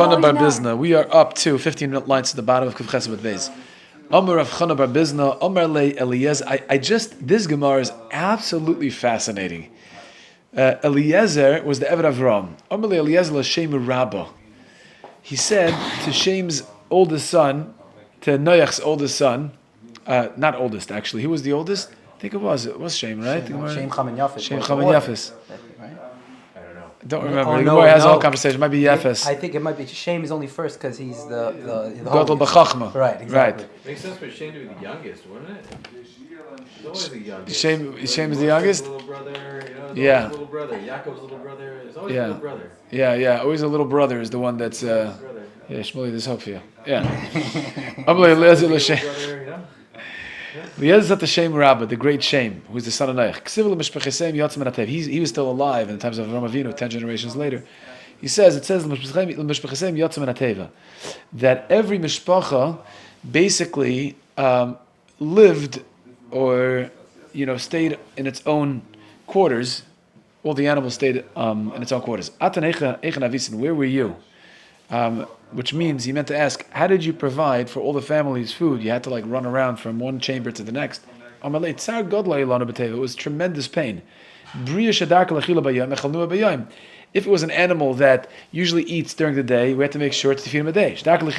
Chana Bar Bizna. We are up to 15 lines to the bottom of Kuf Chesed with Beis. Amar of Chana Bar Bizna, Amar Le Eliezer. This Gemara is absolutely fascinating. Eliezer was the Eved of Ram. Amar Le Eliezer l'Shem Rabba. He said to Shem's oldest son, to Noach's oldest son, not oldest actually. Who was the oldest? I think it was Shem, right? Shem Cham and Yafis. Shem Cham and Yafis. I don't remember. The no, Gemara has a no. whole conversation. It might be Yefes. I think it might be Shem is only first because he's the Gadol b'chachma. Right, exactly. Right. Makes sense for Shem to be the youngest, wouldn't it? He's always the youngest. Shem is the youngest? Little brother, Yeah. Little brother. Yaakov's little brother. It's always a little brother. Yeah. Always a little brother is the one that's. Yeah, Shmuley, there's hope for you. Yeah. Eliezer at the Shem Rabbah, the great Shem, who is the son of Noach. He was still alive in the times of Avraham Avinu, 10 generations later. It says that every mishpacha basically lived or stayed in its own quarters. All the animals stayed in its own quarters. Where were you? Which means he meant to ask, how did you provide for all the family's food? You had to run around from one chamber to the next. It was tremendous pain. If it was an animal that usually eats during the day, we had to make sure to feed him a day. Imagine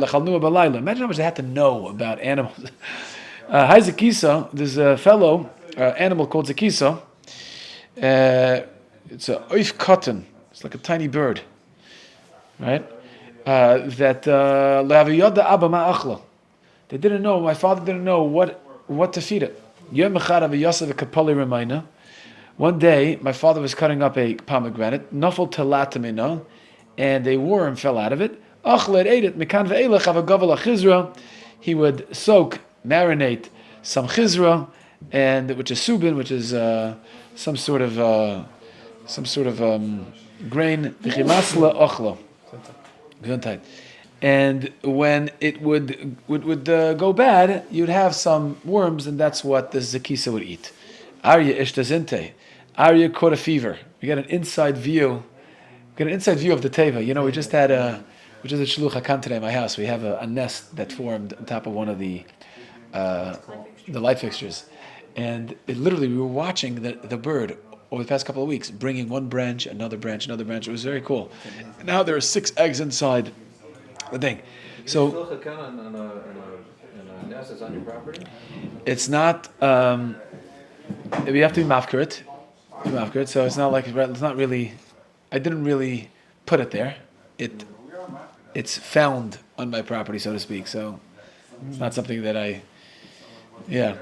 how much they had to know about animals. There's a fellow animal called Zakisa. It's a oif cotton. It's like a tiny bird, right? They didn't know. My father didn't know what to feed it. One day, my father was cutting up a pomegranate, and a worm fell out of it. Ate it. He would marinate some chizra, and which is subin, which is some sort of grain. And when it would go bad, you'd have some worms, and that's what the zakisa would eat. Arya ishtazinte. Arya caught a fever. We got an inside view. We got an inside view of the teva. We just had which is a shluch hakam today in my house. We have a nest that formed on top of one of the light fixtures, and we were watching the bird over the past couple of weeks, bringing one branch, another branch. It was very cool. And now there are 6 eggs inside the thing. So it's not. We have to be mafkarit. So it's not like it's not really. I didn't really put it there. It's found on my property, so to speak. So it's not something that I. Yeah,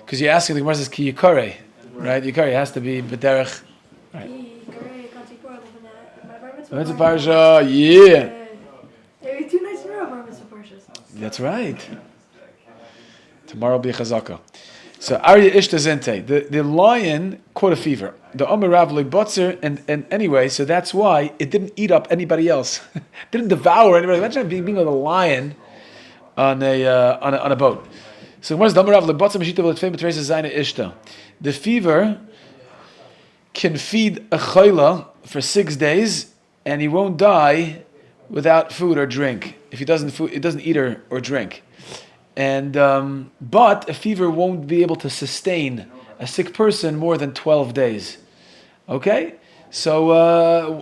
because you're asking the Gemara says ki yikare. Right, Yikari has to be b'derech. Right. That's a parsha. Yeah. There are 2 nights in a row of parshas. That's right. Tomorrow will be a chazaka. So Arya Ishtazente, the lion caught a fever. The Omer Rav Botzer, and anyway, so that's why it didn't eat up anybody else. It didn't devour anybody. Imagine being with a lion on a boat. So what's the Omer Rav Botzer Meshitav L'Tfei B'Teresa Zayna Ishta? The fever can feed a chayla for 6 days, and he won't die without food or drink. If he doesn't eat or drink. And but a fever won't be able to sustain a sick person more than 12 days. Okay? So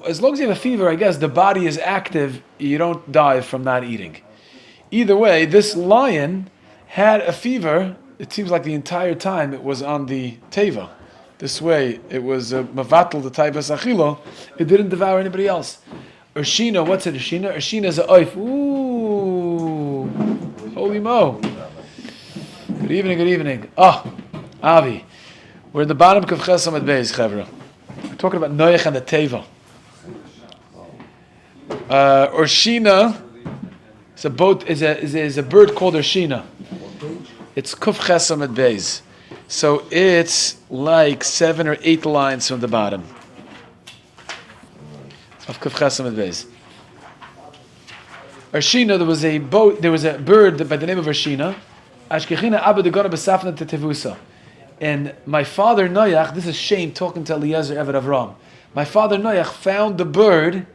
as long as you have a fever, I guess the body is active, you don't die from not eating. Either way, this lion had a fever. It seems like the entire time it was on the teva. This way, it was mavatal the teva sachilo. It didn't devour anybody else. Urshina, what's it? Urshina is a oif. Ooh, holy mo! Good evening. Avi, we're in the bottom of Chesam at Beis, Chevra. We're talking about Noach and the teva. Urshina is a boat. Is a bird called Urshina. It's Kuf Chesam at Beis. So it's like 7 or 8 lines from the bottom of Kuf Chesam at Beis. Urshina, there was a bird by the name of Urshina. Ashkechina Abba de Gona Besafna Tetevusa. And my father Noach, this is Shem talking to Eliezer Eved Avram. My father Noach found the bird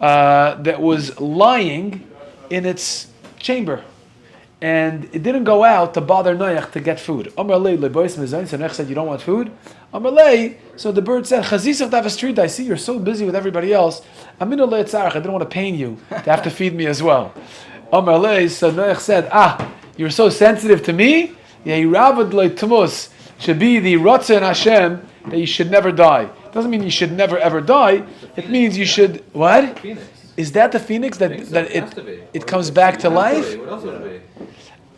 that was lying in its chamber. And it didn't go out to bother Noach to get food. Amar lei lebois mezayin. So Noach said, "You don't want food." Amar lei. So the bird said, "Chazisach davastrid. I see you're so busy with everybody else. Aminu leitzarach. I didn't want to pain you to have to feed me as well." Amar lei. So Noach said, "You're so sensitive to me. Yehiravad leitumus should be the Ratzah in Hashem that you should never die. Doesn't mean you should never ever die. It means you should what? Phoenix. Is that the phoenix that it comes back to life? What else would it be?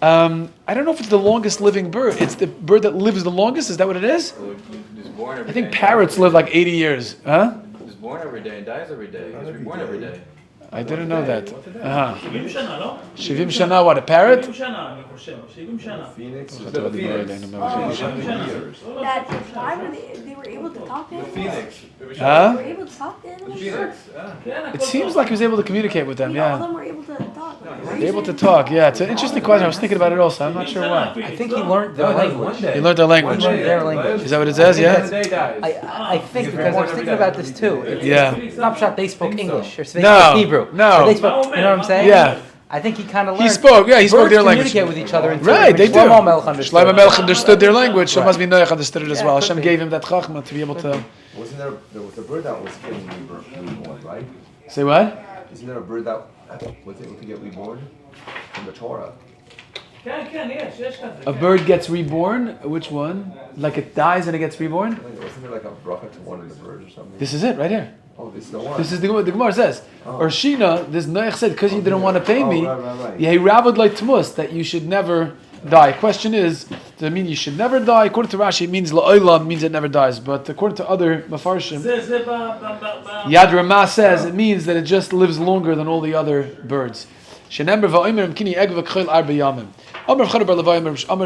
I don't know if it's the longest living bird. It's the bird that lives the longest. Is that what it is? He's born every I think day. parrots live like 80 years. Huh? He's born every day and dies every day. He's reborn every day. I didn't know that. 70 שנה, לא? 70 shana, what, a parrot? 70 שנה, אני חושב. 70 שנה. Phoenix. That why were they were able to talk to animals? Phoenix. They Huh? were able to talk to animals? Phoenix. It seems like he was able to communicate with them, All of yeah. them were able to talk. Like, Able to talk, yeah. It's an interesting question. I was thinking about it also. I'm not sure why. I think he learned their language. He learned their language. He learned their language. Is that what it says? Yeah? I think because I was thinking about this too. Yeah. It's not shot they spoke English or they No, spoke Hebrew. no. Or they spoke, you know what I'm saying? Yeah. I think he kind of He learned. spoke, yeah, he spoke Birds their language. communicate with each other. Right, they do. Shlomo Melech understood. Shlomo Melech understood their language, so Right. must be Noach understood it as Yeah, well. it could Hashem be. gave him that chachma to be able to... There was a bird that was getting reborn, right? Say what? Isn't there a bird that was able to get reborn from the Torah? כן, כן, יש כזה. A bird gets reborn? Which one? Like it dies and it gets reborn? Wasn't there like a bracha to one of the birds or something? This is it, right here. Oh, this is the one. This is the Gemara says. Or Shina, this Noach said, because you didn't want to pay me, right. Yehiravod like Tmus, that you should never die. Question is, does it mean you should never die? According to Rashi, it means La'olam, means it never dies. But according to other Mefarshim, זה Yad Ramah says it means that it just lives longer than all the other birds. Shenember va'omer mkini egv v'kchol arba yamim. Amar v'chad bar Levi,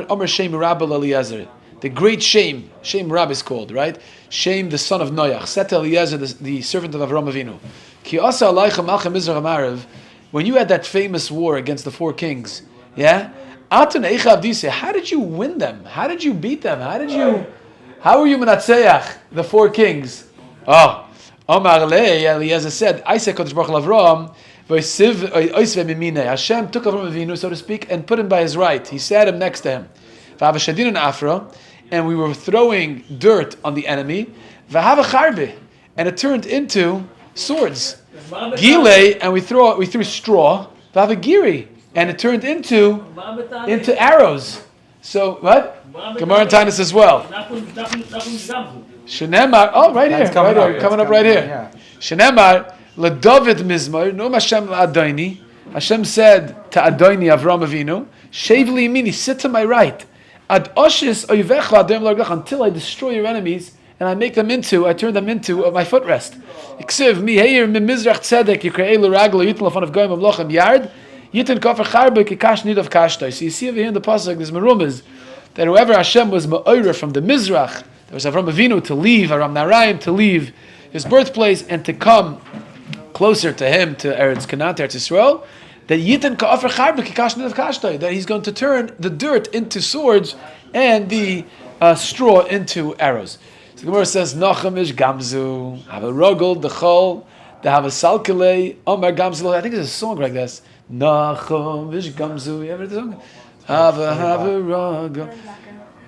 Amar Shem Rabba Eliezer. The great Shem Rab is called, right? Shem, the son of Noach. Set Eliezer, the servant of Avram Avinu. Ki asa alaycha malchem Mizrach Amarav. When you had that famous war against the 4 kings, yeah? Atan eicha avdise. How did you win them? How did you beat them? How were you menatzeach the 4 kings? Oh, Amar le Eliezer said, I said Kodesh Baruch Avram. Hashem took Avram Avinu, so to speak, and put him by his right. He sat him next to him. And we were throwing dirt on the enemy, and it turned into swords. Gile, and we threw straw, and it turned into arrows. So what? Gemara and Tainus as well. Shenemar, right here, coming up right here. Yeah. Shenemar, LeDavid Mizmar, no Hashem LaAdoni. Hashem said to Adoni Avram Avinu, Shev li yimini, sit to my right. Ad oshis oyvecha adem l'argach, until I destroy your enemies and I turn them into my footrest. Iksiv miheir mimizrach tzedek yikrei l'raglo yitin l'fon of goyim amlochem yard yitin kofer charbe kikash nid of kashtoi. So you see over here in the pasuk, there's merumas that whoever Hashem was ma'orer from the Mizrach, there was Avram Avinu to leave, Aram Naraim to leave his birthplace and to come closer to him, to Eretz Canaan, to Eretz Yisrael, that Yitan ka'afer charbe kikash nid of kashtoi, that he's going to turn the dirt into swords and the straw into arrows. So the Gemara says, Nacham ish gamzu, have a rogel, dechol, they have a salkele, Omar gamzu. I think there's a song like this. Nacham ish gamzu. You ever heard the song? Have a rogel.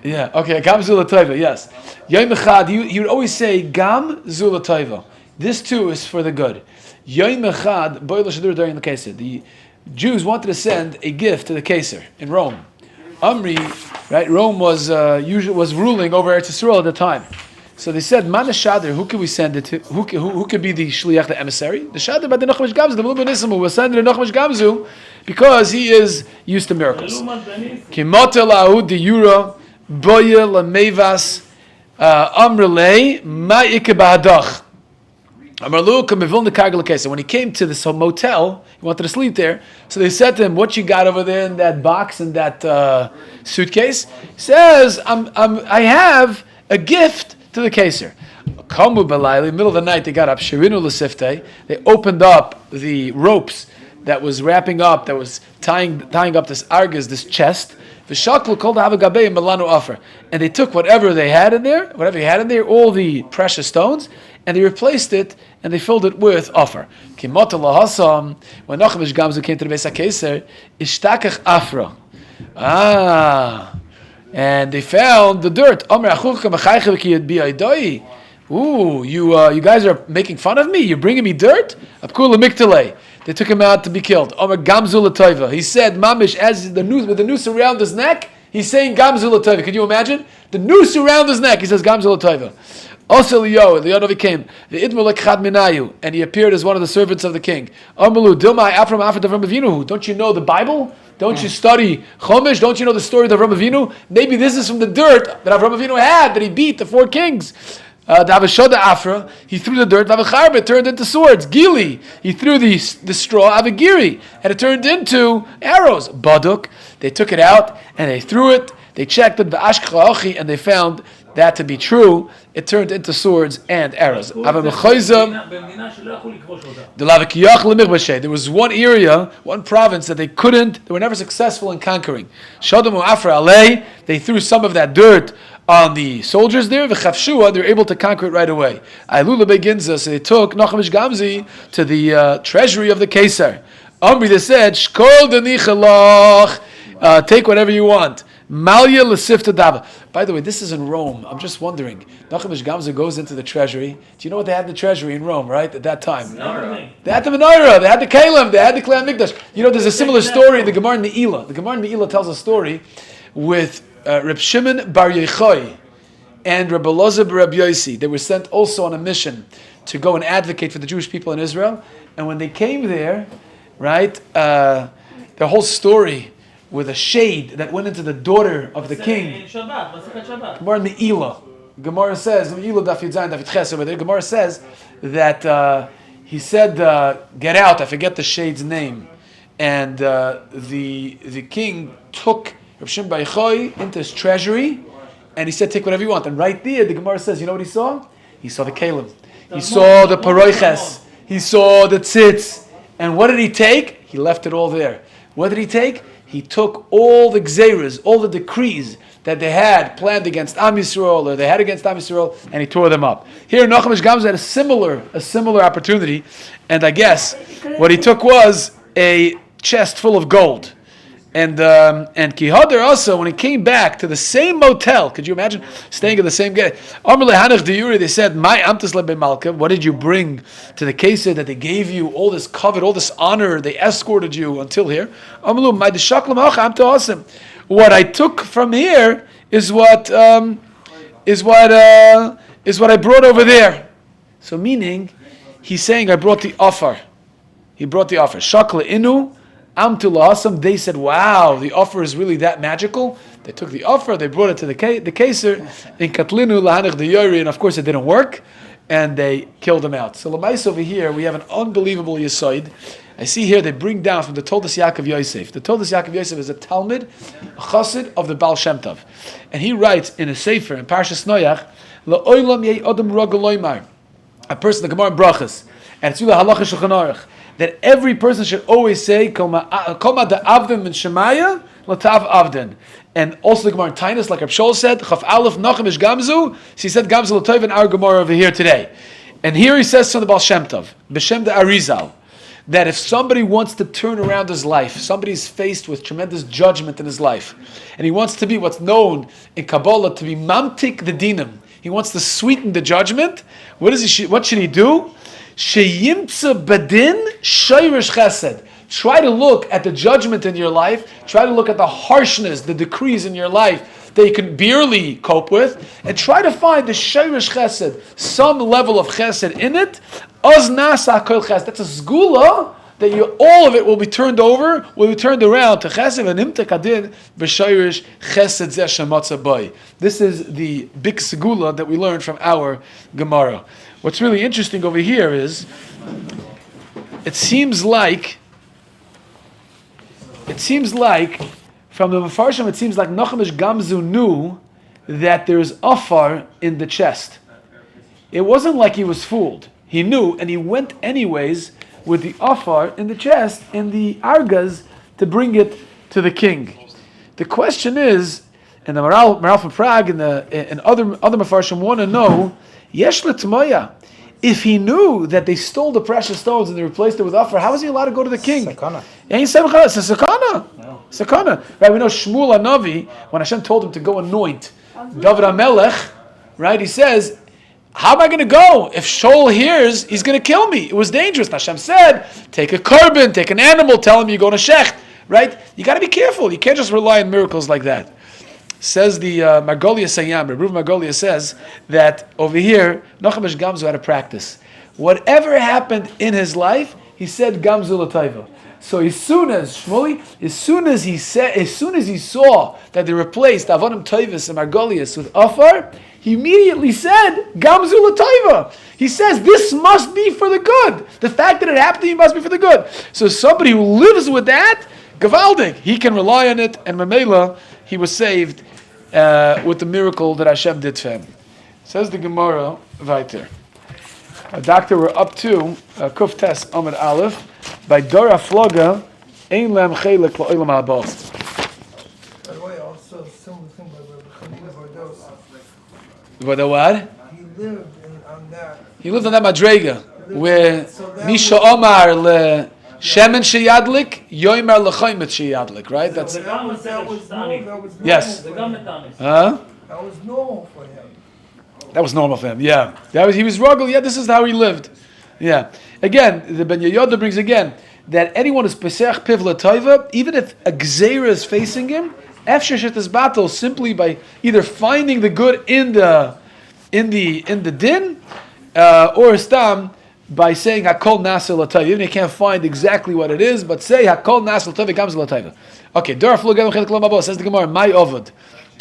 Yeah, okay, gamzu l'toiva, yes. Yom echad, he would always say, gam zu l'toiva. This too is for the good. Yom echad, boy l'shadur during the Keser. The Jews wanted to send a gift to the Keser in Rome. Amri, right? Rome was ruling over Eretz Yisrael at the time. So they said, "Man shader, who could we send it to? Who could be the shliach, the emissary? The shader, but the Nochmish Gamzu, the Mulban Nismu was sending the Nochmish Gamzu because he is used to miracles. Kimotel ahud de yura boya lamevas amrelei ma'ike ba'adach." When he came to this motel, he wanted to sleep there. So they said to him, "What you got over there in that box and that suitcase?" He says, "I have a gift to the Keser." Kamu b'layli, middle of the night, they got up. Shirinu l'sifte. They opened up the ropes that was wrapping up, that was tying up this argas, this chest. V'shaklu kol da'ava gabei melanu afer. And they took whatever he had in there, all the precious stones, and they replaced it and they filled it with offer. When Nachmish Gamzu came to the Beis HaKeser, ishtakach afra. And they found the dirt. Ooh, you guys are making fun of me? You're bringing me dirt? They took him out to be killed. He said, Mamish, as the noose with the noose around his neck, he's saying Gamzu l'toiva. Could you imagine? The noose around his neck, he says Gamzu l'toiva. Also Leonovi came, and he appeared as one of the servants of the king. Don't you know the Bible? Don't you study Chumash? Don't you know the story of Avraham Avinu? Maybe this is from the dirt that Avraham Avinu had, that he beat the 4 kings. Afra, he threw the dirt, it turned into swords. Gili, he threw the straw, Avagiri, and it turned into arrows. Baduk, they took it out and they threw it. They checked it, and they found that to be true. It turned into swords and arrows. There was one area, one province that they were never successful in conquering. They threw some of that dirt on the soldiers there. They were able to conquer it right away. So they took Nachmish Gamzi to the treasury of the Caesar. They said, take whatever you want. Malya l'sifta dava. By the way, this is in Rome. I'm just wondering. Nachmish Gamza goes into the treasury. Do you know what they had in the treasury in Rome, right? At that time. They had the menorah. They had the kalim. They had the Klei Mikdash. You know, there's a similar story in the Gemara in Me'ilah. The Gemara in Me'ilah tells a story with Reb Shimon Bar Yochai and Reb Elazar bar Reb Yosi. They were sent also on a mission to go and advocate for the Jewish people in Israel. And when they came there, right, their whole story with a shade that went into the daughter of the king. Gemara in Me'ilah. Gemara says, Me'ilah Daf Yud Zayin Daf Yud Ches over there. Gemara says that he said, "Get out." I forget the shade's name, and the king took Reb Shimon Bar Yochai into his treasury, and he said, "Take whatever you want." And right there, the Gemara says, you know what he saw? He saw the kalim. He saw the paroiches. He saw the tzitz. And what did he take? He left it all there. What did he take? He took all the gzeiras, all the decrees that they had planned against Am Yisrael, or they had against Am Yisrael, and he tore them up. Here, Nachmish Gamza had a similar opportunity, and I guess what he took was a chest full of gold. And Kihader also, when he came back to the same motel, could you imagine staying at the same guy? They said, what did you bring to the case that they gave you all this covet, all this honor, they escorted you until here? What I took from here is what I brought over there. So meaning, he's saying, I brought the offer. He brought the offer. Shakla inu. They said, wow, the offer is really that magical. They took the offer, they brought it to the Kaisar, in Katlinu lahanich the Yori, and of course it didn't work, and they killed him out. So Lamais over here, we have an unbelievable Yisoid. I see here they bring down from the Toldos Yaakov Yosef. The Toldos Yaakov Yosef is a Talmud, a Chassid of the Baal Shem Tov. And he writes in a Sefer, in Parshas Noach, La'olam yei odom rogel loymar, a person, the Gemara in Brachas, and it's Yula Halacha Shulchan Aruch, that every person should always say, Koma da'avden min Shemaya, latav avden. And also the Gemara in Tainus, like Reb Shol said, Chaf Aleph Nachmish Gamzu, so he said Gamzu l'toiv in our Gemara over here today. And here he says from the Baal Shem Tov, B'Shem de Arizal, that if somebody wants to turn around his life, somebody's faced with tremendous judgment in his life, and he wants to be what's known in Kabbalah to be mamtik the dinim, he wants to sweeten the judgment, what should he do? Sheyimtza badin shayrish chesed. Try to look at the judgment in your life. Try to look at the harshness, the decrees in your life that you can barely cope with, and try to find the shayrish chesed, some level of chesed in it. Oz nasa kol chesed. That's a sgula that all of it will be turned over, will be turned around to chesed and imta kadin b'shayrish chesed zeh shematza bay. This is the big sgula that we learned from our Gemara. What's really interesting over here is, it seems like from the Mefarshim, it seems like Nachmish Gamzu knew that there's afar in the chest. It wasn't like he was fooled. He knew, and he went anyways with the afar in the chest, in the argas, to bring it to the king. The question is, and the Maral from Prague and other Mefarshim want to know, Yesh l'tmoya, If he knew that they stole the precious stones and they replaced it with offer, how was he allowed to go to the king? Sakana. It's a sakana. Sakana. Right? We know Shmuel Hanavi, when Hashem told him to go anoint David HaMelech, right? He says, how am I going to go? If Shaul hears, he's going to kill me. It was dangerous. And Hashem said, take a carbon, take an animal, tell him you're going to shecht. Right? You got to be careful. You can't just rely on miracles like that. Says the Margolia Sayyam, Rebbe Margolia says that over here, Nochamish Gamzu had a practice. Whatever happened in his life, he said Gamzu L'Taiva. So as soon as he saw that they replaced Avonim Toivus and Margolius with Afar, he immediately said Gamzu L'Taiva. He says this must be for the good. The fact that it happened to you must be for the good. So somebody who lives with that, Gavaldik, he can rely on it, and Mamela, he was saved with the miracle that Hashem did for him. Says the Gemara, weiter. Doctor, we're up to Kuf Tes Amud Aleph. By Dora Floga, Ein Lem Chelek La'olam Ha'abos. By the way, also similar thing by Rabbi Chanina Bardos. By the what? He lived on that. He lived on that Madrega, where Misha Omar le Shemen Sheyadlik, Yoimer leChaymet Sheyadlik, right? That's That was normal. yes. For him. Huh? That was normal for him. That was normal for him. Yeah, he was rugged. Yeah, this is how he lived. Yeah. Again, the Ben Yehoyada brings again that anyone who's pesach piv l'taiva, even if a gzeira is facing him, after shit battle, simply by either finding the good in the din, or stam by saying hakol nasel l'taiva. Even if you can't find exactly what it is, but say hakol nasel l'taiva gams l'taiva. Okay, Dor Flugam Chelik Lamabo says the Gemara, my Ovid.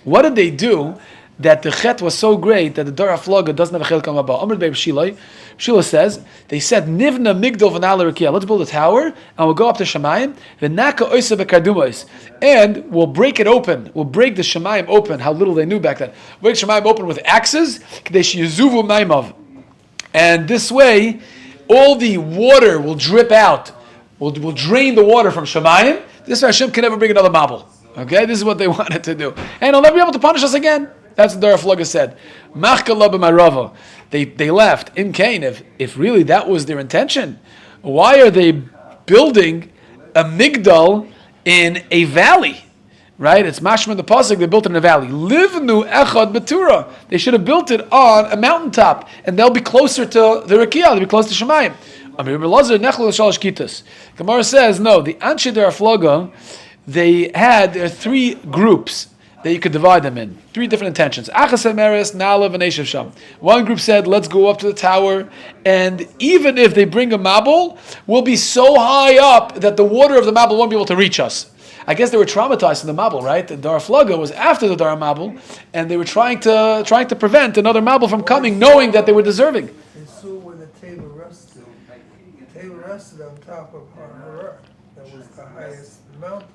What did they do that the chet was so great that the Dor Fluga doesn't have a Chelik Lamabo? Amr Beib Shilai. Shila says, they said, Nivna Migdol V'nala Rekia. Let's build a tower, and we'll go up to Shemayim, V'naka Oisa B'kardumos, and we'll break it open. We'll break the Shemayim open, how little they knew back then. Break Shemayim open with axes, K'desh Yezuvu Maimav. And this way, all the water will drip out. We'll drain the water from Shemayim. This way Hashem can never bring another Mabul. Okay, this is what they wanted to do. And he'll never be able to punish us again. That's what Dor Fluga said. Machkallah b'marava. They left. In Cain, if really that was their intention, why are they building a migdal in a valley? Right? It's mashma in the pasuk. They built it in a valley. Livnu echad betura. They should have built it on a mountaintop, and they'll be closer to the Rekiah. They'll be close to Shemayim. Gemara says no. The Anshe Dor Fluga, there are three groups that you could divide them in. Three different intentions. One group said, let's go up to the tower, and even if they bring a Mabul, we'll be so high up that the water of the Mabul won't be able to reach us. I guess they were traumatized in the Mabul, right? The Dar Fluga was after the Dar Mabul, and they were trying to prevent another Mabul from coming, knowing that they were deserving. They saw where the table rested. The table rested on top of Har. That was the highest mountain.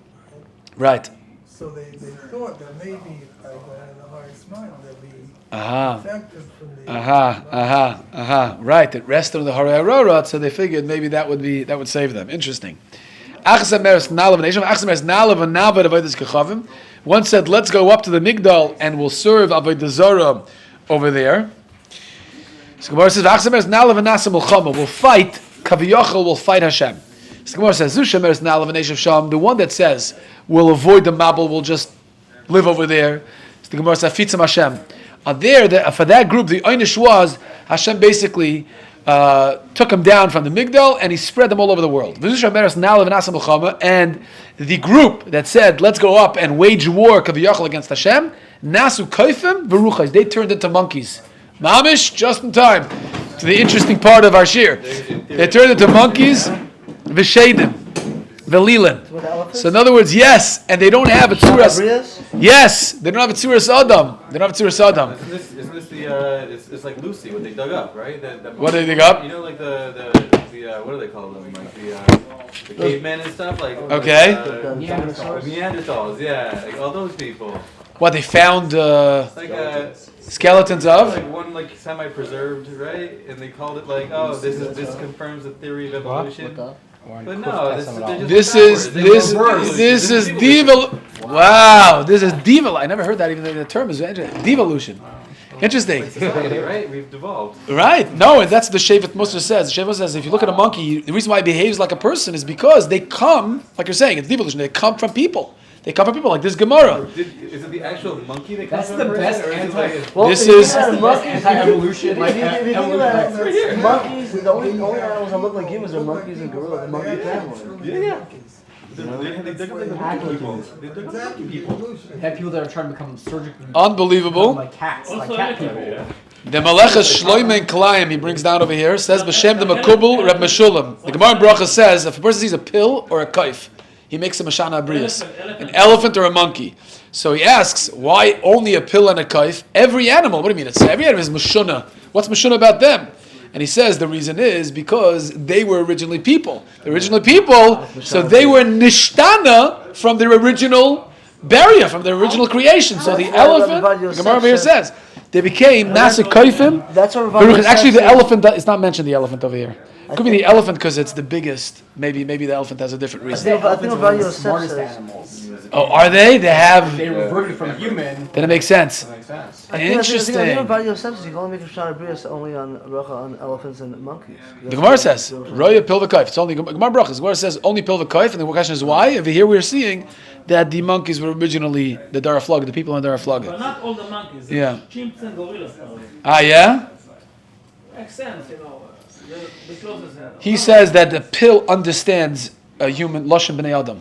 Right. So they thought that maybe if I go in the highest mountain, they'll be protected from the... Right, it rested on the Harei Ararat, so they figured maybe that would save them. Interesting. One said, let's go up to the Migdal and we'll serve Avodah Zarah over there. So Gemara says, we'll fight, Kaviyachal will fight Hashem. So Gemara says, the one that says, we'll avoid the Mabul, we'll just live over there. So the Gemara says, Fitzim Hashem. For that group, the Einish was, Hashem basically took them down from the Migdal and he spread them all over the world. And the group that said, let's go up and wage war Kaviyachal against Hashem, Nasu Kaifim Beruchas, they turned into monkeys. Mamish, just in time to the interesting part of our shiur. They turned into monkeys, Vishadim, Velilin. So in other words, yes, and they don't have a tzuras. Yes, they don't have a tzuras Adam. They don't have a tzuras Adam. Isn't this the it's like Lucy, what they dug up, right? What did they dig up? You know, like the what do they call them? Like the cavemen and stuff, like okay. Neanderthals, yeah, like all those people. What they found Like skeletons of? like one like semi-preserved, right? And they called it like, oh, this confirms the theory of evolution. But no, this is devil. Wow, this is devil. I never heard that even the term is devolution. Interesting. Society, right? We've devolved. Right. No, and that's the Shevet Musar says. The Shevet Musar says if you look at a monkey, the reason why it behaves like a person is because they come, like you're saying, it's devolution. They come from people. They come from people like this Gemara. Is it the actual monkey that That's comes the from a best person, or is it anti. like Well, This if you is- think about monkeys, anti-evolution. Like, If you think about evolution. it, monkeys, the only animals that look like humans are monkeys and gorillas, the monkey family. Yeah. They dug up like the monkey people. They dug up the monkey people. Have people that are trying to become surgically Unbelievable. like cats, like Also, cat yeah. people. The Maleches Shloimeh Kalayim, he brings down over here, says B'Shem the Makubal Reb Meshulam. The Gemara in Bracha says if a person sees a pill or a kaif, he makes a Mashana Abrius, an elephant or a monkey. So he asks, why only a pill and a kaif? Every animal, what do you mean? It's every animal is Mashuna. What's Mashuna about them? And he says the reason is because they were originally people. The original people, so they were nishtana from their original barrier, from their original creation. So the elephant, the Gemara over here says, they became Nasa Kaifim. That's what Baruch, actually, the elephant is not mentioned. The elephant over here. It could be the elephant because it's the biggest. Maybe the elephant has a different reason. I think Elephants Rabbi are the Yosef smartest says. animals. Oh, are they? They have. They reverted from human. Then it makes sense. That makes sense. I think Interesting. Rabbi Yosef says you can only make a Shana Brias only on bracha on elephants and monkeys. The Gemara says, Roya Pilva Kaif. It's only Gemara Brachas. The Gemara says only Pilva Kaif, and the question is why? Over here we're seeing that the monkeys were originally the Daraflaga, the people in But Daraflaga. not all the monkeys. Yeah. Chimps and gorillas. Ah, yeah? Makes sense, the closest. He says that the pill understands a human, Lashon B'nai Adam.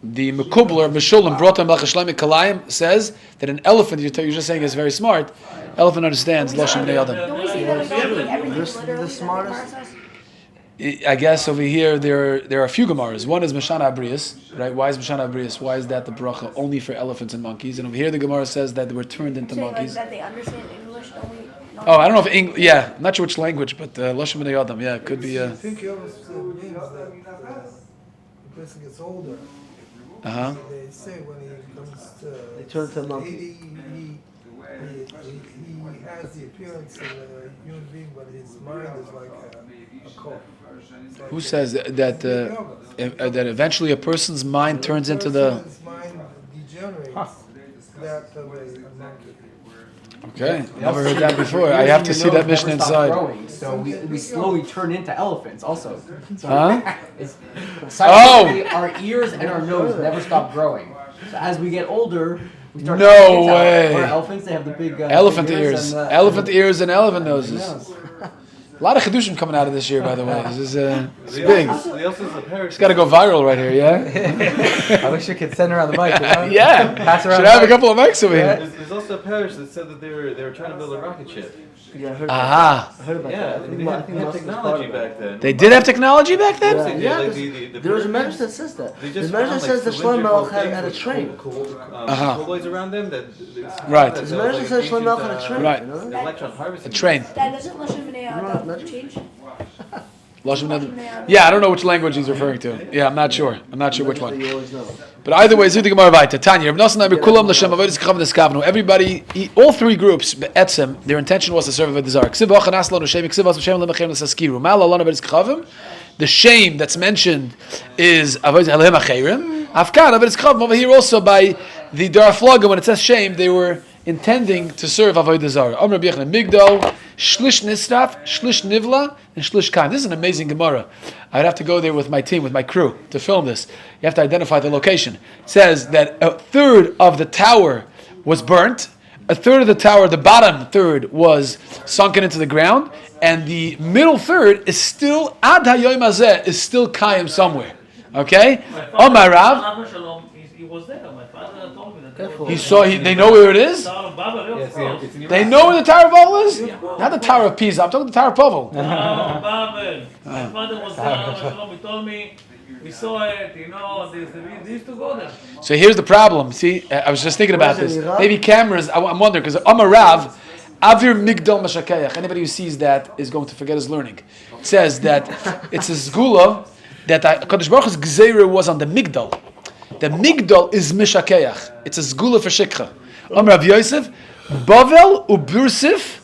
The Mekubler, Meshulam, brought him Lachashleim Kalayim, says that an elephant, you're just saying is very smart, elephant understands Lashon B'nai Adam. Don't we say that about everything This- literally? the smartest- I guess over here there are a few Gemaras. One is Mashana Abrius, right? Why is Mashana Abrius? Why is that the bracha only for elephants and monkeys? And over here the Gemara says that they were turned into Saying like monkeys. that they understand English only. Oh, I don't know if English. Yeah, I'm not sure which language, but Lashon B'nai Adam. Yeah, it could be. I think it was means that the person gets older. Uh-huh. They say when he comes to They turn into a monkey. 80, he has the appearance of a human being, but his mind is like a corpse. It's like Who says that eventually a person's mind turns into the? person's mind degenerates that of a monkey. Okay, never heard that before. I have to see that Mishnah inside. Growing, so we slowly turn into elephants also. So Huh? it's, scientifically, our ears and our nose never stop growing. So as we get older, we start No turning into way. Or elephants, they have the big Elephant big ears, and, elephant ears, and elephant noses. Yes. A lot of chedushim coming out of this year, by the way. This is it's big. They also the parish. It's got to go viral right here, yeah. I wish you could send around the mic. You know? Yeah. Pass around Should the have a mic. couple of mics over here. There's also a parish that said that they were trying to build a rocket ship. Yeah, I heard about Aha. I heard about Yeah, that. I they think, I had, think they had Musk was part technology of that. back then. They did have technology back then. Yeah, like there's- there was a medrash that says that. They The just medrash found, says that Shlomo cylindrical Melech had things a with train. Uh-huh. colloids around them that. Right. The medrash says Shlomo Melech had a train. Right. You know? The electron harvesting. A train. That doesn't Lashon B'nai Adam Not- change? Yeah, I don't know which language he's referring to. Yeah, I'm not sure. I'm not sure which Medrash one. that you always know. But either way, Zudik Gemara Vayta. Tanya, Rav Nosson Aiber Kulam L'Shem Avodas Kachavim Neskavnu. Everybody, all three groups, Be'etzem, their intention was to serve Avodah Zarah. Ksiv V'achan Aslan L'Shem, Ksiv V'ashem L'Machem L'Saskiru. Mal Alon Avodas Kachavim. The shame that's mentioned is Avodas Elohim Acherim. Afkan Avodas Kachavim over here also by the Daraflaga, when it says shame, they were intending to serve Avodah Zarah. Amr Rabbi Yochanan Migdal, Shlish Nisraf, Shlish Nivla, and Shlish Kaim. This is an amazing Gemara. I'd have to go there with my team, with my crew, to film this. You have to identify the location. It says that a third of the tower was burnt, a third of the tower, the bottom third, was sunken into the ground, and the middle third is still, Ad HaYoim Hazeh, is still Kaim somewhere. Okay? Omar Rav, He was there. My father told me that. Careful. they know where it is? Tower of Babel, of course. It's in your They know where the Tower of Babel is? Not the Tower of Pisa, I'm talking the Tower of Babel. Tower of Babel. My father was there. He told me, we saw it, they used to go there. So here's the problem. See, I was just thinking about Where is this. it, Iraq? Maybe cameras, I'm wondering, because Amar Rav, Avir Migdal Mashakeach, anybody who sees that is going to forget his learning. It says that it's a zgula that Kadosh Baruch Hu's Gzeira was on the Migdal. The Migdal is Mishakeach. It's a zgula for Shikha. Amar Rav Yosef, Bavel uBursif,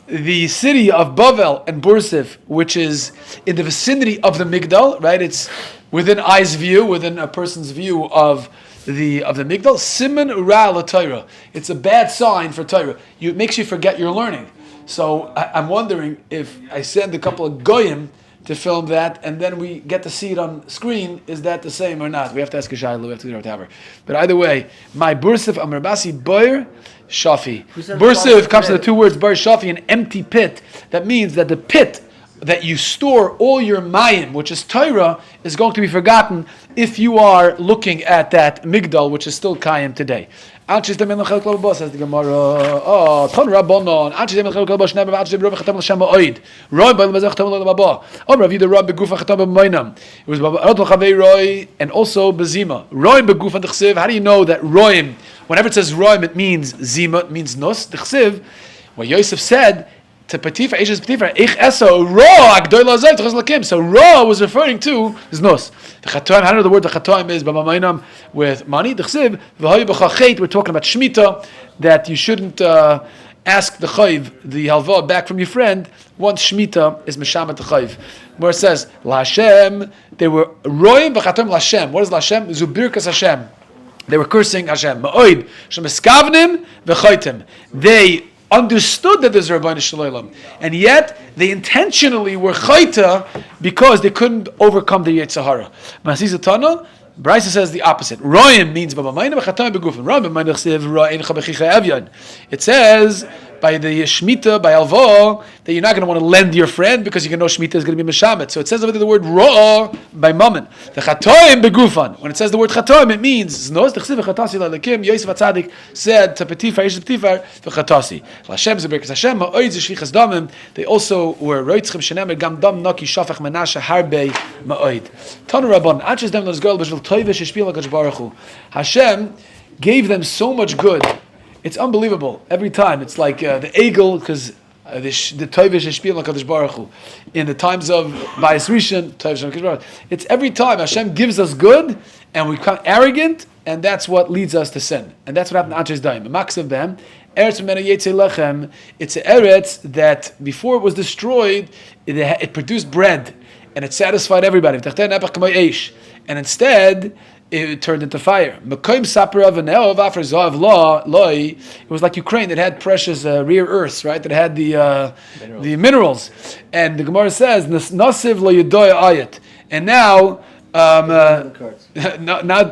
the city of Bavel and Bursif, which is in the vicinity of the Migdal, right? It's within eye's view, within a person's view of the Migdal, siman ra la Torah. It's a bad sign for Torah. It makes you forget your learning. So I'm wondering if I send a couple of goyim to film that, and then we get to see it on screen. Is that the same or not? We have to ask a shayla. We have to do our taver. But either way, my bursif amarbasi boyer shafi. Bursif comes to the two words boyer shafi, an empty pit. That means that the pit that you store all your mayim, which is Torah, is going to be forgotten if you are looking at that migdal, which is still kayim today. Says the Gemara. Oh, ton rabbanon. It was and also bezima. How do you know that roim? Whenever it says roim, it means zima. It means nos. What Yosef said to Potiphar, so Ra was referring to his nos. The Chatoim, how do you know the word the Chatoim is with money? We're talking about Shemitah, that you shouldn't ask the Chayiv, the halva, back from your friend once Shemitah is Meshamet the Chayiv. Where it says, La Hashem, they were Roim v'Chatoim La Hashem. What is La Hashem? Zubirkas Hashem. They were cursing Hashem. Ma'oid, Shemeskavnim v'Chaitim. They understood that there's a Rabbeinu Shalom, and yet they intentionally were chayta because they couldn't overcome the Yetzer Hara. Masisa Tana, Bryce says the opposite. Roim means it says by the Shemitah, by Alva, that you're not going to want to lend your friend because you know Shemitah is going to be Meshamet. So it says over there the word Ro'ah by Mammon. The Chatoim begufan. When it says the word Chatoim, it means Znos, the Chsiv Chatasi Lalakim, Yosef HaTzadik said to Potiphar, Yosef Potiphar, V'Chatasi. L'Hashem Zebirkas Hashem, Ma'oid Zeshvichas Damim. They also were Roitzchem Shenemer, Gam Dam Naki Shafach Menashe Harbe Ma'oid. Tanu Rabban, Achas Dem Los Girl, B'Shel Toivish Shpil HaKadosh Baruch Hu. Hashem gave them so much good. It's unbelievable. Every time it's like the Egel, because the Toivish Shpil HaKadosh Baruch Hu. In the times of Bayis Rishon, Toivish HaKadosh Baruch Hu. It's every time Hashem gives us good, and we become arrogant, and that's what leads us to sin. And that's what happened to Anches Daim. Maksav Bem, Eretz Memena Yetzei Lechem. It's an Eretz that before it was destroyed, it produced bread, and it satisfied everybody. And instead, it turned into fire. It was like Ukraine that had precious rare earths, right? That had the minerals. And the Gemara says, "Nasiv lo yadoya ayat." And now,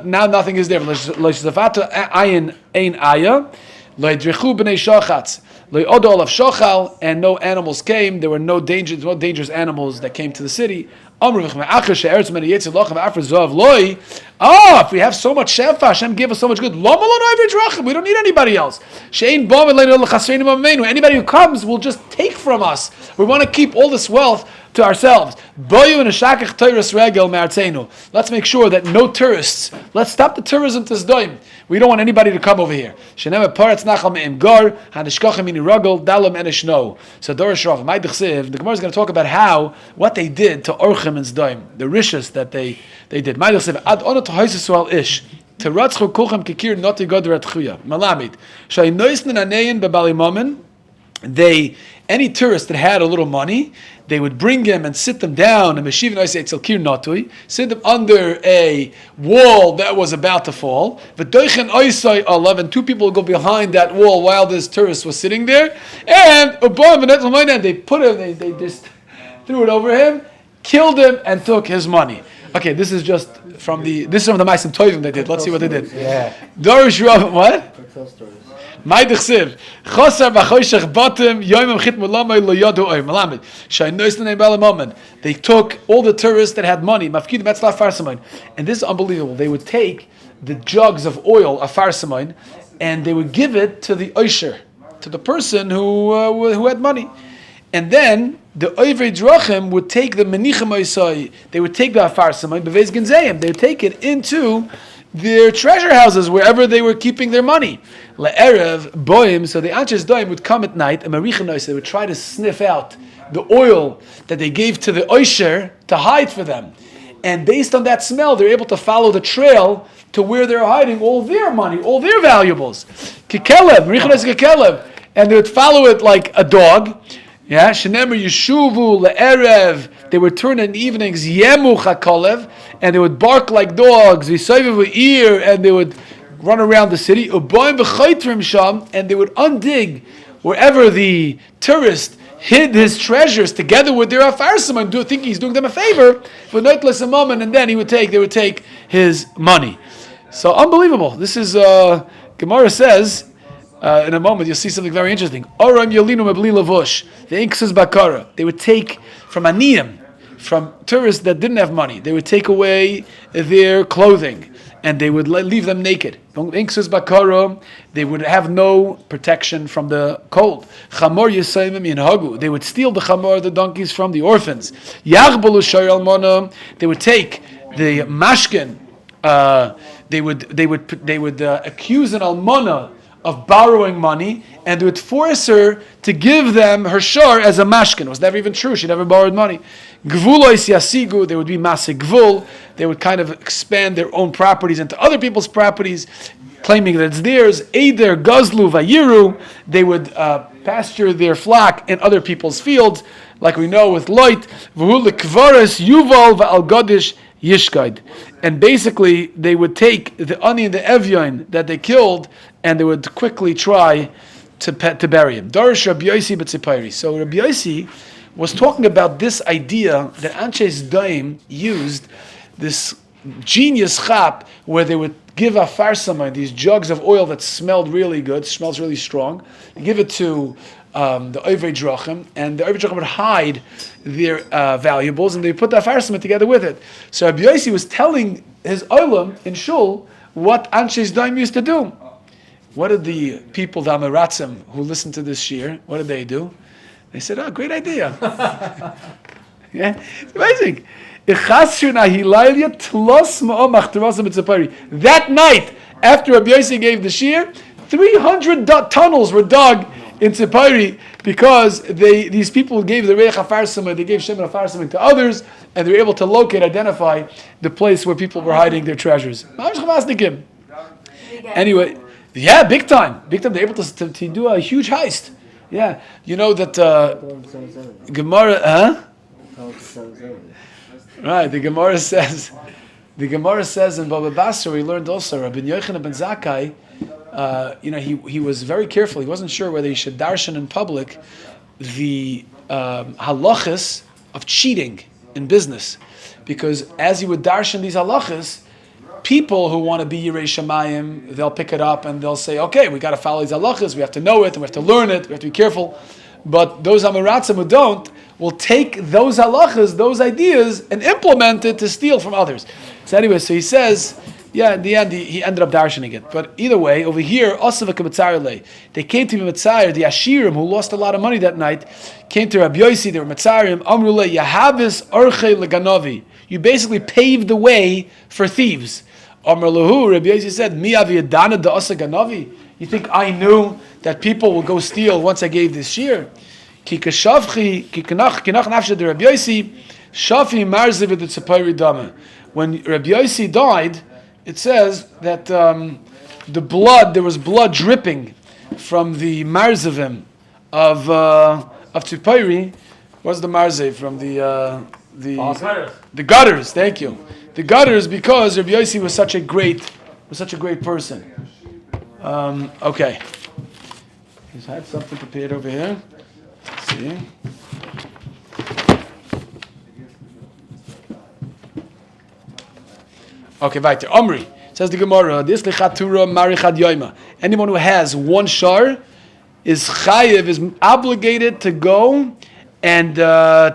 now nothing is there. Lo shzafata ayin ein aya, lo yidrichu b'nei shachatz, lo yodo olav shochal, and no animals came. There were no dangerous animals that came to the city. If we have so much shefa, Hashem gave us so much good. We don't need anybody else. Anybody who comes will just take from us. We want to keep all this wealth to ourselves. Let's make sure that no tourists. Let's stop the tourism to Zdoim. We don't want anybody to come over here. So Dorish Rav, the Gemara is going to talk about what they did to Orchim and Zdoim, the rishus that they did. Ad ono to ish. Teratzchu kulchem kikir noti godrat chuya. Malamid. Shay noisnen anein bebali momen. Any tourist that had a little money, they would bring him and sit them down and sit them under a wall that was about to fall. And two people would go behind that wall while this tourist was sitting there. And they put him, they just threw it over him, killed him, and took his money. Okay, this is from the Ma'asim Tovim they did. Let's see what they did. Yeah. Dorish Rav, what? They took all the tourists that had money. And this is unbelievable. They would take the jugs of oil of farsamoin and they would give it to the oisher, to the person who had money. And then the Oivei Drachim would take the Menichem Oisai, they would take the farsamoin, Beveis Genzeim, they would take it into their treasure houses, wherever they were keeping their money. Le'erev boim, so the Anches Daim would come at night, and they would try to sniff out the oil that they gave to the Oisher to hide for them. And based on that smell, they're able to follow the trail to where they're hiding all their money, all their valuables. And they would follow it like a dog. Yeah, Shenemer Yeshuvu le'erev They would turn in the evenings, Yemuch HaKolev, and they would bark like dogs, V'soivev ear, and they would run around the city, Uboim V'chaytrim Sham, and they would undig wherever the tourist hid his treasures together with their afarsim and think he's doing them a favor, for noitless a moment, and then they would take his money. So unbelievable. This is Gemara says. In a moment, you'll see something very interesting. Oram Yolinu Mebli Lavush, the Inksus Bakara. They would take from Aniyim, from tourists that didn't have money, they would take away their clothing and they would leave them naked. Inksus Bakara, they would have no protection from the cold. Chamor Yisayimim Yinhagu, they would steal the chamor, the donkeys, from the orphans. Yachbalu Shayr Almona, they would take the mashkin. They would accuse an almona of borrowing money, and they would force her to give them her shor as a mashkin. It was never even true. She never borrowed money. Gvulois yasigu, they would be masig gvul. They would kind of expand their own properties into other people's properties, claiming that it's theirs. Eider gazlu vayiru, they would pasture their flock in other people's fields, like we know with Loit. V'hu lekvaris yuval va'al godish yishkaid. And basically, they would take the ani and the evyon that they killed, and they would quickly try to bury him. Darish Rabbi Yosi b'tzipayri. So Rabbi Yosi was talking about this idea that Anshes Daim used, this genius chap, where they would give a farsama, these jugs of oil that smelled really good, smells really strong. They give it to the Oivei Drachim, and the Oivei Drachim would hide their valuables, and they put the farsama together with it. So Rabbi Yosi was telling his olam in shul what Anshes Daim used to do. What did the people, the Amiratzim, who listened to this shiur, what did they do? They said, "Oh, great idea." Yeah, it's amazing. That night, after Rabbi Yosi gave the shiur, 300 tunnels were dug in Tzipari because these people gave the Reich HaFarsama, they gave Shem HaFarsama to others, and they were able to locate, identify the place where people were hiding their treasures. Anyway, yeah, big time. They're able to do a huge heist. Yeah, you know that Gemara, right, the Gemara says in Baba Basra, we learned also, Rabbi Yochanan ben Zakkai, he was very careful. He wasn't sure whether he should darshan in public the halachas of cheating in business, because as he would darshan these halachas, people who want to be Yirei Shamayim, they'll pick it up and they'll say, okay, we got to follow these halachas, we have to know it, and we have to learn it, we have to be careful. But those Amiratzim who don't will take those halachas, those ideas, and implement it to steal from others. So anyway, so he says, yeah, in the end, he ended up darshaning it. But either way, over here, they came to Mitzayir, the Ashirim, who lost a lot of money that night, came to Rabbi Yosi, they were Mitzarim, Amruleh, Yahavis Orche Leganovi. You basically paved the way for thieves. Amr Lahu, Rabbi Yosi said, Mi aviyadana da asa ganavi. You think I knew that people will go steal once I gave this shiur? Ki kashavchi, ki kanach nafshe de Rabbi Yosi, shafi marziv de tzapayri dama. When Rabbi Yosi died, it says that there was blood dripping from the marzivim of tzapayri. What's the marziv? From the gutters. Thank you. The gutters, because Rabbi Yosi was such a great person. Okay. He's had something prepared over here. Let's see. Okay, weiter. Omri says the Gemara. This lechatura marichad yoima. Anyone who has one shar is chayiv, is obligated to go and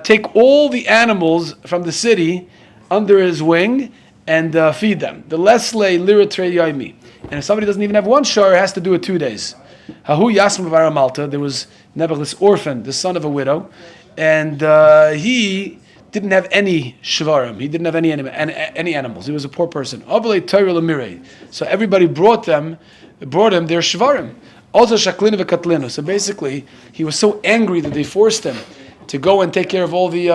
take all the animals from the city under his wing and feed them. The lesle liritre yoimi. And if somebody doesn't even have one shar, has to do it 2 days. Hahu yasm of Malta. There was Nebuch, this orphan, the son of a widow, and he didn't have any shvarim. He didn't have any animals. He was a poor person. So everybody brought him their shvarim. Also shaklinu v'katlinu. So basically, he was so angry that they forced him to go and take care of all the.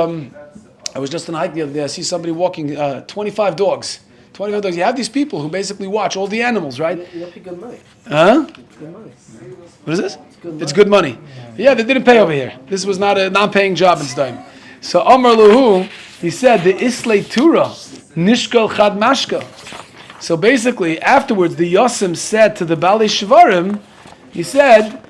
I was just on a hike the other day. I see somebody walking 25 dogs. 25 dogs. You have these people who basically watch all the animals, right? You pay good money. Huh? It's good money. What is this? It's good money. Yeah, they didn't pay over here. This was not a non-paying job in Sdaim. So Amar Luhu, he said the Islay Tura Nishkal Chad Mashka. So basically, afterwards, the Yosim said to the Balei Shvarim, he said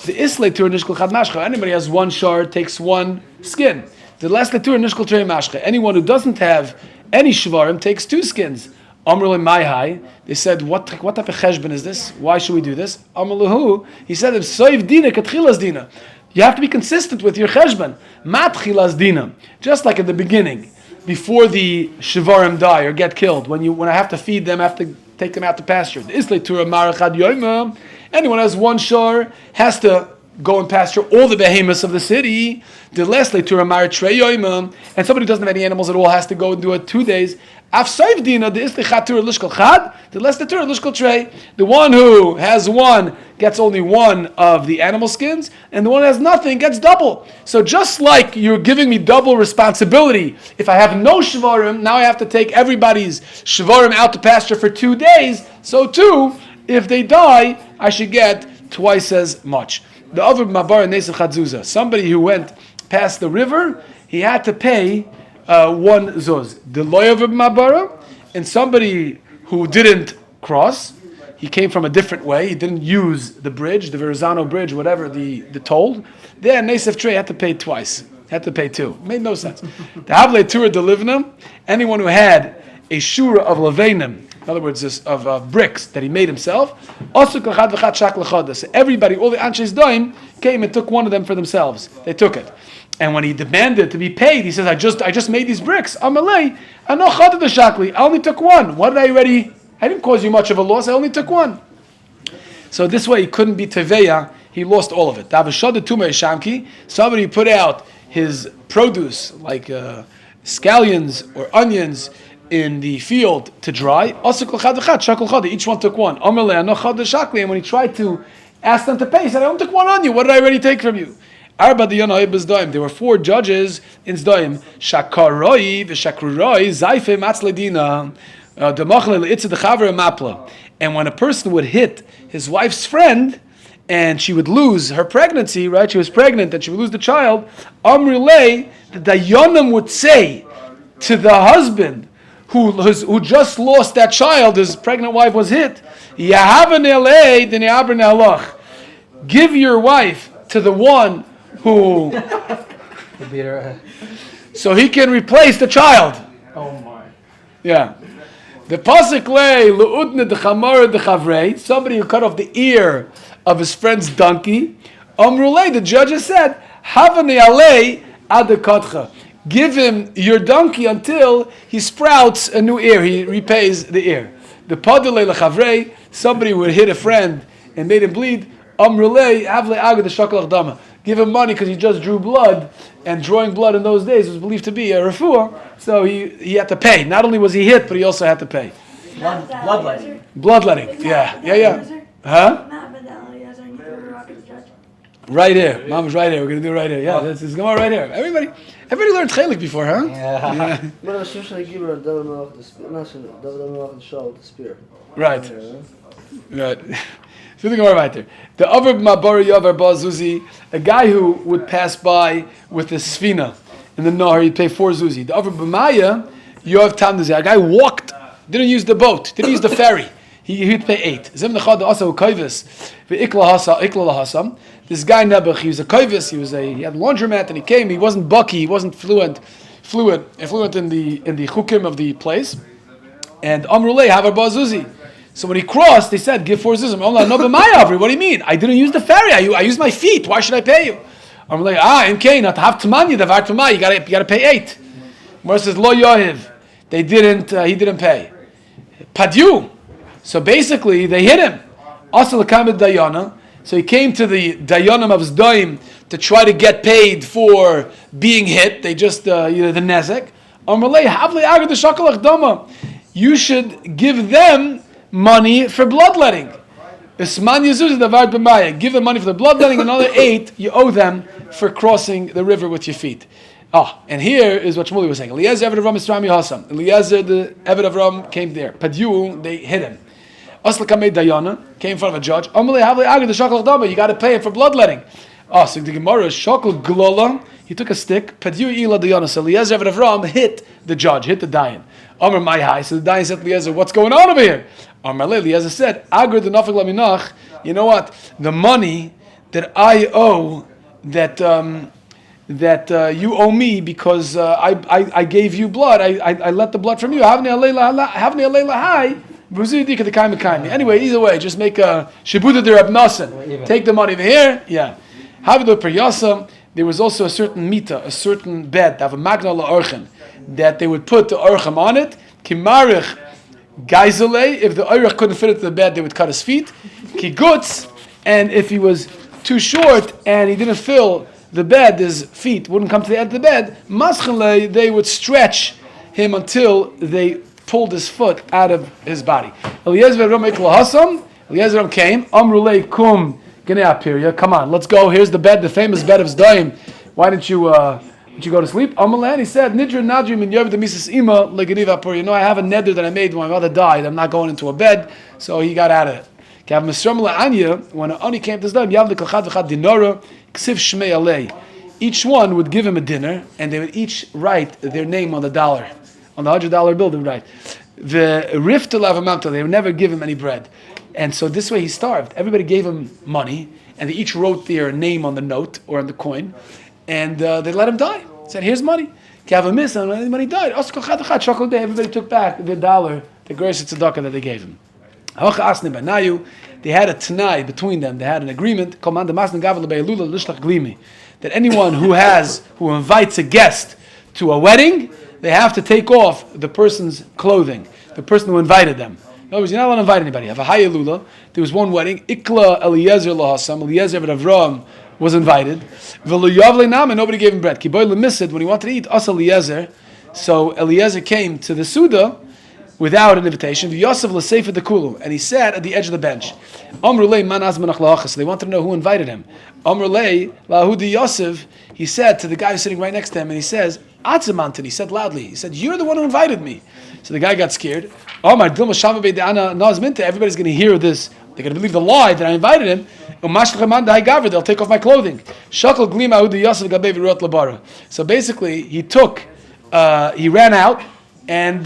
the Islay Tura Nishkal Chad Mashka. Anybody has one shar takes one skin. The last Tura Nishkal Trei Mashka. Anyone who doesn't have any Shvarim takes two skins. Amr le Maihai, they said, what type of cheshbon is this? Why should we do this? Amr lehu, he said, Soiv dina katchilas dina. You have to be consistent with your cheshbon. Matchilas dina. Just like at the beginning, before the shivarim die or get killed, when I have to feed them, I have to take them out to pasture. Islay tura marachad yoima. Anyone who has one shor has to go and pasture all the behemoths of the city. The lastly tura mar trei yoima. And somebody who doesn't have any animals at all has to go and do it 2 days. Afsayv dina the isli chatur lishkal chad, the less the tur lishkal trey. The one who has one gets only one of the animal skins, and the one who has nothing gets double. So just like you're giving me double responsibility, if I have no shvarim, now I have to take everybody's shvarim out to pasture for 2 days. So too, if they die, I should get twice as much. The other mabar nesel chadzuza, somebody who went past the river, he had to pay 1 zuz. The lawyer of Mabara, and somebody who didn't cross, he came from a different way, he didn't use the bridge, the Verrazano bridge, whatever the toll, then Nesef Trey had to pay twice, had to pay 2. Made no sense. The Havle Tura de Livnim, anyone who had a shura of Levanim, in other words, of bricks that he made himself, also everybody, all the Anshes Daim, came and took one of them for themselves. They took it. And when he demanded to be paid, he says, I just made these bricks. Amalei, I only took one. What did I didn't cause you much of a loss, I only took one. So this way he couldn't be teveya, he lost all of it. Somebody put out his produce, like scallions or onions, in the field to dry. Each one took one. And when he tried to ask them to pay, he said, I only took one onion, what did I already take from you? There were 4 judges in Zdaim. Shakaroi v'shakruroi zayfe matzledina demachle leitze dechaver mapla. And when a person would hit his wife's friend, and she would lose her pregnancy, right? She was pregnant, and she would lose the child. Amrilei, the dayanim would say to the husband who just lost that child, his pregnant wife was hit. Yahavanelei d'ne'abrin halach. Give your wife to the one who, so he can replace the child. Oh my. Yeah. The pasuk lay leudne dechamar dechavrei. Somebody who cut off the ear of his friend's donkey. Amrulei, the judges said, havane alei adekatcha. Give him your donkey until he sprouts a new ear. He repays the ear. The padulei lechavrei. Somebody would hit a friend and made him bleed. Amrulei havle agad the shakalach dama. Give him money because he just drew blood, and drawing blood in those days was believed to be a refuah, so he had to pay. Not only was he hit, but he also had to pay. Bloodletting. Bloodletting, yeah. Huh? Right here. Mom's right here. We're going to do it right here. Yeah, this is Gemara right here. Everybody learned chelik before, huh? Yeah. Right. So the Gemara right there. The other Mabari Yavar Bazuzi, a guy who would pass by with a sfina in the Nahar, he'd pay 4 zuzi. The other B'maya, Yoav Tamdazi, a guy walked, didn't use the boat, didn't use the ferry. He'd pay 8. Zim Nechad also Kaivis, Ikla Lahasam. This guy Nebuch, he was a Kaivis, he had a laundromat, and he came. He wasn't bucky, he wasn't fluent in the chukim of the place. And Amrulei Havar Bazuzi. So when he crossed, they said, give 4 zuzim. Allah, no, but my Avri, what do you mean? I didn't use the ferry. I used my feet. Why should I pay you? I'm like, in Kain, not to have Tamanya, the Var Tamay, you gotta pay 8. Mor says, Lo Yohiv. He didn't pay. Padyu. So basically, they hit him. Also, Lakamed Dayana. So he came to the Dayanim of Zdaim to try to get paid for being hit. They just, the Nezek. Amrulei, Havle Agad the Shakalach Dama. You should give them money for bloodletting. Give them money for the bloodletting. Another 8 you owe them for crossing the river with your feet. And here is what Shmuley was saying. Eliezer, Eved of Ram, Yisrami Hassam. Eliezer, the Eved of Ram, came there. Padyu, they hit him. Asla Kamei Dayana came in front of a judge. You got to pay him for bloodletting. Oh, so the Gemara, Shokol Glola, he took a stick, Padiu Ila Diyanos, Eliezer of Avram hit the judge, hit the Dayan. Amr my high, so the Dayan said to Eliezer, what's going on over here? Amr Eliezer said, Agr the Nafik Laminach, you know what? The money that I owe, that you owe me because I gave you blood, I let the blood from you. Havni alayla high. Anyway, either way, just make a shibuda de Rab Nosson. Take the money over here. Yeah. There was also a certain mita, a certain bed, have a magna la'orchen, that they would put the orchem on it. Kimarich geizele, if the orch couldn't fit into the bed, they would cut his feet. Kigutz, and if he was too short and he didn't fill the bed, his feet wouldn't come to the end of the bed. Maschele, they would stretch him until they pulled his foot out of his body. Eliezer came. Amrulei kum genei. Come on, let's go. Here's the bed, the famous bed of Zdaim. Why didn't you go to sleep? Amalan, he said, Nidra Nadri min Yov the Misas Ima legeniva pur. You know, I have a neder that I made when my mother died. I'm not going into a bed, so he got out of it. When an ani came to Zdaim, Yav lekalchad v'chad dinara ksiv shmei alei. Each one would give him a dinner, and they would each write their name on the dollar. On the $100 bill, they would write. The rift to lavamamta, they would never give him any bread. And so this way he starved. Everybody gave him money, and they each wrote their name on the note or on the coin, and they let him die. Said, here's money. Kavamiss, and when he died, everybody took back the dollar, the grace tzedakah that they gave him. They had a t'nai between them. They had an agreement. That anyone who invites a guest to a wedding, they have to take off the person's clothing, the person who invited them. In other words, you're not allowed to invite anybody. Have a hayelula. There was one wedding. Ikla Eliezer lahasam. Eliezer of Avram was invited. And nobody gave him bread. Kiboy lemisid, when he wanted to eat, us Eliezer. So Eliezer came to the Suda without an invitation. Yosef l'sefer dekulu, and he sat at the edge of the bench. Amrulei man azmanach lahachas. They wanted to know who invited him. Amrulei lahudi Yosef. He said to the guy who's sitting right next to him, and he says, Atzamantin. He said loudly. He said, "You're the one who invited me." So the guy got scared. Everybody's going to hear this. They're going to believe the lie that I invited him. They'll take off my clothing. So basically, he ran out and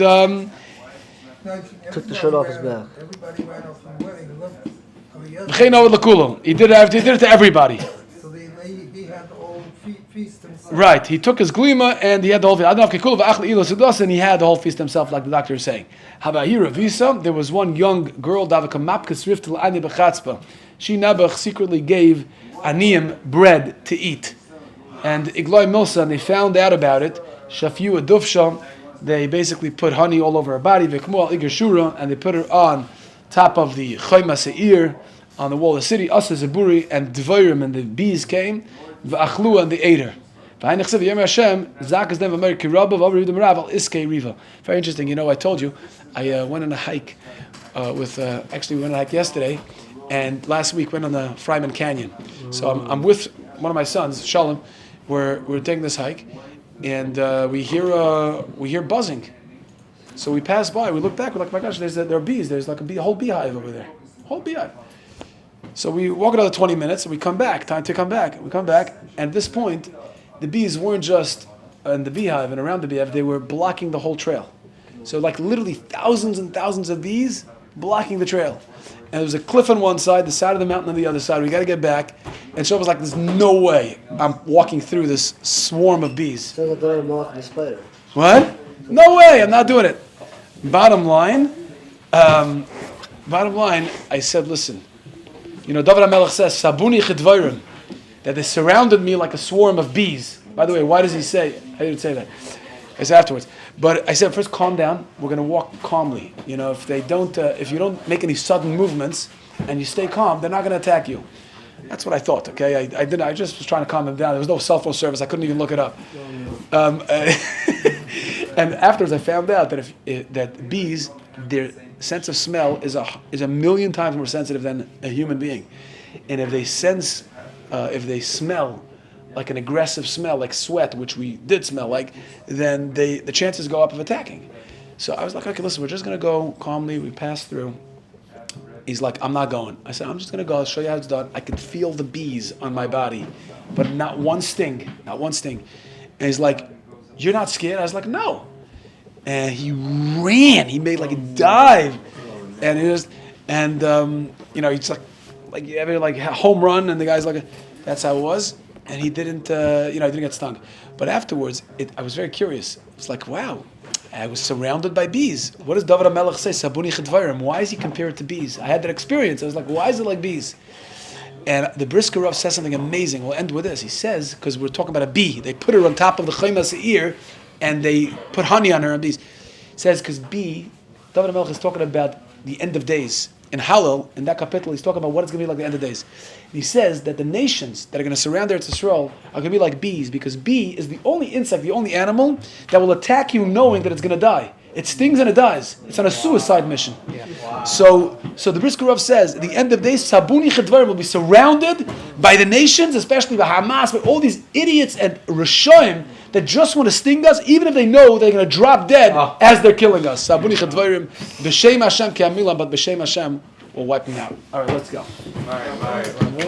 took the shirt off his back. Everybody ran off from the wedding. he did it to everybody. So he had the whole feast himself. Right, he took his glima and he had the whole feast. And he had the whole feast himself, like the doctor is saying. There was one young girl, she Nebuch secretly gave Aniyim bread to eat. And Igloi Milsa, and they found out about it. Shafiu Adufsha, they basically put honey all over her body. Vekmual Igashura, and they put her on top of the Chayma Seir, on the wall of the city. Asa Zaburi, and Dvorim, and the bees came. V'achlu, and they ate her. Very interesting. You know, I told you, I went on a hike we went on a hike yesterday, and last week went on the Fryman Canyon. So I'm with one of my sons, Shalom. We're taking this hike, and we hear buzzing. So we pass by, we look back, we're like, my gosh, there are bees. There's like a whole beehive over there, whole beehive. So we walk another 20 minutes, and we come back. Time to come back. We come back, and at this point, the bees weren't just in the beehive and around the beehive; they were blocking the whole trail. So, like literally thousands and thousands of bees blocking the trail. And there was a cliff on one side, the side of the mountain on the other side. We got to get back. And so I was like, "There's no way I'm walking through this swarm of bees." Sounds like they're moth the spider. What? No way! I'm not doing it. Bottom line, I said, "Listen, you know, David HaMelech says, Sabuni chedvayrim, that they surrounded me like a swarm of bees." By the way, why does he say? I didn't say that. I said afterwards. But I said, first, calm down. We're going to walk calmly. You know, if you don't make any sudden movements and you stay calm, they're not going to attack you. That's what I thought. Okay, I didn't. I just was trying to calm them down. There was no cell phone service. I couldn't even look it up. And afterwards, I found out that that bees, their sense of smell is a million times more sensitive than a human being, and if they smell like an aggressive smell, like sweat, which we did smell like, then the chances go up of attacking. So I was like, okay, listen, we're just going to go calmly. We pass through. He's like, I'm not going. I said, I'm just going to go. I'll show you how it's done. I could feel the bees on my body, but not one sting. Not one sting. And he's like, you're not scared? I was like, no. And he ran. He made like a dive. And he just, and he's like you ever like a home run, and the guy's like, that's how it was. And he didn't, he didn't get stung. But afterwards, I was very curious. It's like, wow, I was surrounded by bees. What does David HaMelech say? Sabuni chedvarim. Why is he compared to bees? I had that experience. I was like, why is it like bees? And the Brisker Rav says something amazing. We'll end with this. He says, because we're talking about a bee, they put her on top of the chaymas ear, and they put honey on her and bees. He says, because bee, David HaMelech is talking about the end of days. In Hallel, in that capital, he's talking about what it's going to be like the end of days. And he says that the nations that are going to surround Eretz Yisrael are going to be like bees, because bee is the only insect, the only animal that will attack you knowing that it's going to die. It stings and it dies. It's on a suicide mission. Wow. So the Brisker Rav says, at the end of days, Sabuni Chedvarim will be surrounded by the nations, especially by Hamas, by all these idiots and Rishoim that just want to sting us, even if they know they're going to drop dead as they're killing us. Sabuni Chedvarim, B'Shem Hashem Ke'amilam, but B'Shem Hashem will wipe them out. All right, let's go. All right.